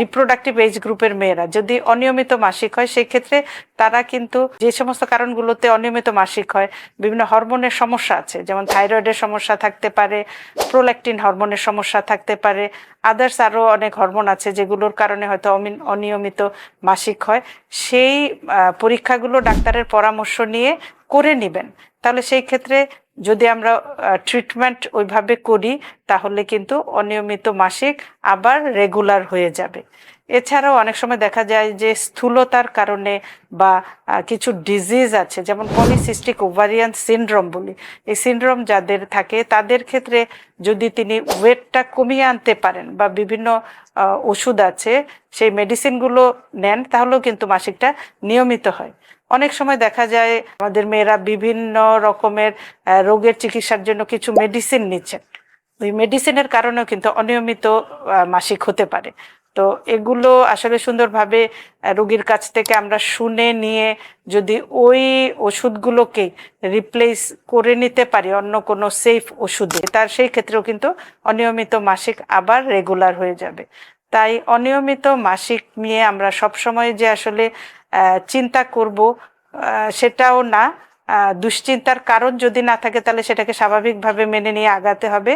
Reproductive age গ্রুপের মেয়েরা যদি অনিয়মিত মাসিক হয় সেক্ষেত্রে তারা কিন্তু যে সমস্ত কারণগুলোতে অনিয়মিত মাসিক হয়, বিভিন্ন হরমোনের সমস্যা আছে, যেমন থাইরয়েডের সমস্যা থাকতে পারে, প্রোল্যাকটিন হরমোনের সমস্যা থাকতে পারে, আদার্স আরও অনেক হরমোন আছে যেগুলোর কারণে হয়তো অনিয়মিত মাসিক হয়। সেই পরীক্ষাগুলো ডাক্তারের পরামর্শ নিয়ে করে নেবেন। তাহলে সেই ক্ষেত্রে যদি আমরা ট্রিটমেন্ট ওইভাবে করি তাহলে কিন্তু অনিয়মিত মাসিক আবার রেগুলার হয়ে যাবে। এছাড়াও অনেক সময় দেখা যায় যে স্থূলতার কারণে বা কিছু ডিজিজ আছে, যেমন পলিসিস্টিক ওভারিয়ান সিনড্রোম বলি, এই সিনড্রোম যাদের থাকে তাদের ক্ষেত্রে যদি তিনি ওয়েটটা কমিয়ে আনতে পারেন বা বিভিন্ন ওষুধ আছে সেই মেডিসিনগুলো নেন তাহলেও কিন্তু মাসিকটা নিয়মিত হয়। অনেক সময় দেখা যায় আমাদের মেয়েরা বিভিন্ন রকমের রোগের চিকিৎসার জন্য কিছু মেডিসিন নিচ্ছেন, ওই মেডিসিনের কারণেও কিন্তু অনিয়মিত মাসিক হতে পারে। তো এগুলো আসলে সুন্দরভাবে রোগীর কাছ থেকে আমরা শুনে নিয়ে যদি ওই ওষুধগুলোকে রিপ্লেস করে নিতে পারি অন্য কোনো সেফ ওষুধে, তার সেই ক্ষেত্রেও কিন্তু অনিয়মিত মাসিক আবার রেগুলার হয়ে যাবে। তাই অনিয়মিত মাসিক নিয়ে আমরা সবসময় যে আসলে চিন্তা করব সেটাও না, দুশ্চিন্তার কারণ যদি না থাকে তাহলে সেটাকে স্বাভাবিকভাবে মেনে নিয়ে আগাতে হবে।